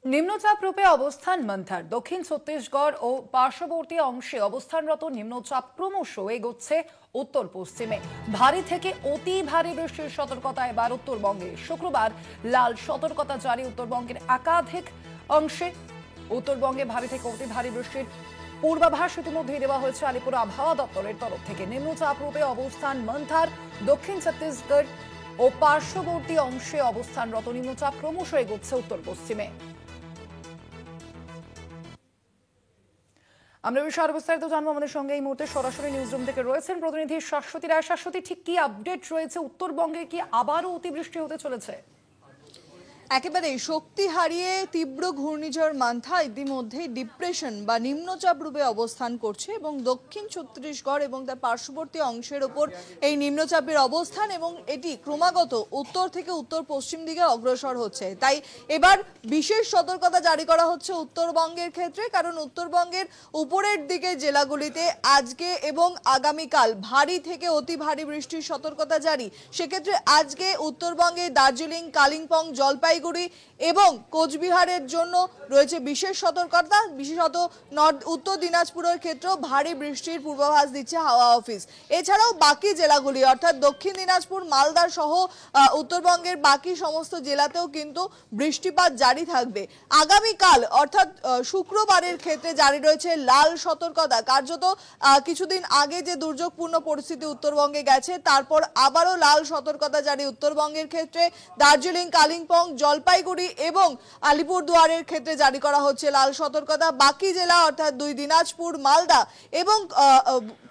নিম্নচাপ রূপে অবস্থান মন্থার দক্ষিণ ছত্তিশগড় ও পার্শ্ববর্তী অংশে অবস্থানরত নিম্নচাপ ক্রমশ এগোচ্ছে উত্তর পশ্চিমে। ভারী থেকে অতি ভারী বৃষ্টির সতর্কতা এবার উত্তরবঙ্গে। শুক্রবার লাল সতর্কতা জারি উত্তরবঙ্গের একাধিক অংশে। উত্তরবঙ্গে ভারী থেকে অতি ভারী বৃষ্টির পূর্বাভাস ইতিমধ্যেই দেওয়া হয়েছে আলিপুর আবহাওয়া দপ্তরের তরফ থেকে। নিম্নচাপ রূপে অবস্থান মন্থার দক্ষিণ ছত্তিশগড় ও পার্শ্ববর্তী অংশে অবস্থানরত নিম্নচাপ ক্রমশ এগোচ্ছে উত্তর পশ্চিমে। আমরা বিষয়ে আরো বিস্তারিত জানবো। আমাদের সঙ্গে এই মুহূর্তে সরাসরি নিউজরুম থেকে রয়েছেন প্রতিনিধি শাশ্বতী রায়। শাশ্বতী, ঠিক কি আপডেট রয়েছে? উত্তরবঙ্গে কি আবারও অতিবৃষ্টি হতে চলেছে? একেবারে শক্তি হারিয়ে তীব্র ঘূর্ণিঝড় মান্থা ইতিমধ্যেই ডিপ্রেশন বা নিম্নচাপ রূপে অবস্থান করছে এবং দক্ষিণ ছত্তিশগড় এবং তার পার্শ্ববর্তী অংশের ওপর এই নিম্নচাপের অবস্থান এবং এটি ক্রমাগত উত্তর থেকে উত্তর পশ্চিম দিকে অগ্রসর হচ্ছে। তাই এবার বিশেষ সতর্কতা জারি করা হচ্ছে উত্তরবঙ্গের ক্ষেত্রে, কারণ উত্তরবঙ্গের উপরের দিকে জেলাগুলিতে আজকে এবং আগামীকাল ভারী থেকে অতি ভারী বৃষ্টির সতর্কতা জারি। সেক্ষেত্রে আজকে উত্তরবঙ্গে দার্জিলিং, কালিম্পং, জলপাইগুড়ি এবং কোচবিহারের জন্য রয়েছে বিশেষ সতর্কতা। বিশেষত উত্তর দিনাজপুরের ক্ষেত্রেও ভারী বৃষ্টির পূর্বাভাস দিচ্ছে হাওয়া অফিস। এছাড়াও বাকি জেলাগুলি অর্থাৎ দক্ষিণ দিনাজপুর, মালদা সহ উত্তরবঙ্গের বাকি সমস্ত জেলাতেও কিন্তু বৃষ্টিপাত জারি থাকবে। আগামীকাল অর্থাৎ শুক্রবারের ক্ষেত্রে জারি রয়েছে লাল সতর্কতা। কার্যত কিছুদিন আগে যে দুর্যোগপূর্ণ পরিস্থিতি উত্তরবঙ্গে গেছে, তারপর আবারও লাল সতর্কতা জারি উত্তরবঙ্গের ক্ষেত্রে। দার্জিলিং, কালিম্পং, জলপাইগুড়ি এবং আলিপুরদুয়ারের ক্ষেত্রে জারি করা হচ্ছে লাল সতর্কতা। বাকি জেলা অর্থাৎ দুই দিনাজপুর, মালদা এবং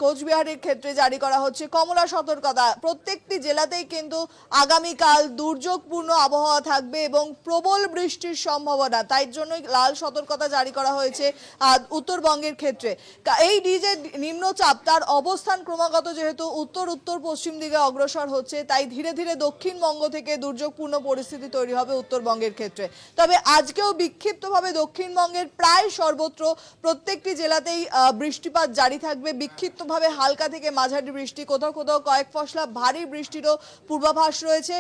কোচবিহারের ক্ষেত্রে জারি করা হচ্ছে কমলা সতর্কতা। প্রত্যেকটি জেলাতেই কিন্তু আগামীকাল দুর্যোগপূর্ণ আবহাওয়া থাকবে এবং প্রবল বৃষ্টির সম্ভাবনা। তাই জন্যই লাল সতর্কতা জারি করা হয়েছে উত্তরবঙ্গের ক্ষেত্রে। এই যে নিম্নচাপ, তার অবস্থান ক্রমাগত যেহেতু উত্তর উত্তর পশ্চিম দিকে অগ্রসর হচ্ছে, তাই ধীরে ধীরে দক্ষিণবঙ্গ থেকে দুর্যোগপূর্ণ পরিস্থিতি তৈরি হবে উত্তরবঙ্গের ক্ষেত্রে। তবে আজকেও বিক্ষিপ্তভাবে দক্ষিণবঙ্গের প্রায় সর্বত্র প্রত্যেকটি জেলাতেই বৃষ্টিপাত জারি থাকবে। বিক্ষিপ্তভাবে হালকা থেকে মাঝারি বৃষ্টি, কোথাও কোথাও কয়েক ফসলা ভারী বৃষ্টিরও পূর্বাভাস রয়েছে।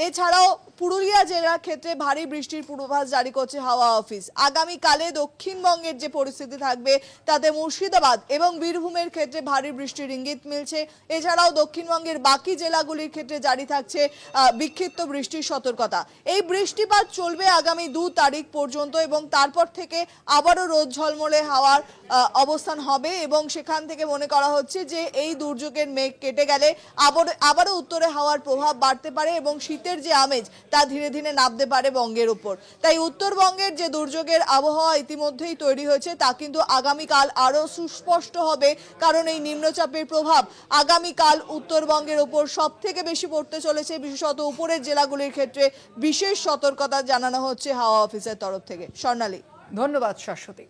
এছাড়াও পুরুলিয়া জেলার ক্ষেত্রে ভারী বৃষ্টির পূর্বাভাস জারি করছে হাওয়া অফিস। আগামীকালে দক্ষিণবঙ্গের যে পরিস্থিতি থাকবে তাতে মুর্শিদাবাদ এবং বীরভূমের ক্ষেত্রে ভারী বৃষ্টির ইঙ্গিত মিলছে। এছাড়াও দক্ষিণবঙ্গের বাকি জেলাগুলির ক্ষেত্রে জারি থাকছে বিক্ষিপ্ত বৃষ্টির সতর্কতা। এই বৃষ্টিপাত চলবে আগামী 2 তারিখ পর্যন্ত এবং তারপর থেকে আবারও রোদ ঝলমলে হাওয়ার অবস্থান হবে এবং সেখান থেকে মনে করা হচ্ছে যে এই দুর্যোগের মেঘ কেটে গেলে আবারও উত্তরে হাওয়ার প্রভাব বাড়তে পারে এবং শীতের যে আমেজ তা ধীরে ধীরে নামতে পারে বঙ্গের উপর। তাই উত্তরবঙ্গের যে দুর্যোগের আবহাওয়া ইতিমধ্যেই তৈরি হয়েছে তা কিন্তু আগামীকাল আরও সুস্পষ্ট হবে, কারণ এই নিম্নচাপের প্রভাব আগামীকাল উত্তরবঙ্গের উপর সব থেকে বেশি পড়তে চলেছে। বিশেষত উপরের জেলাগুলির ক্ষেত্রে বিশেষ সতর্কতা জানানো হচ্ছে হাওয়া অফিসের তরফ থেকে। স্বর্ণালী, ধন্যবাদ শাশ্বতী।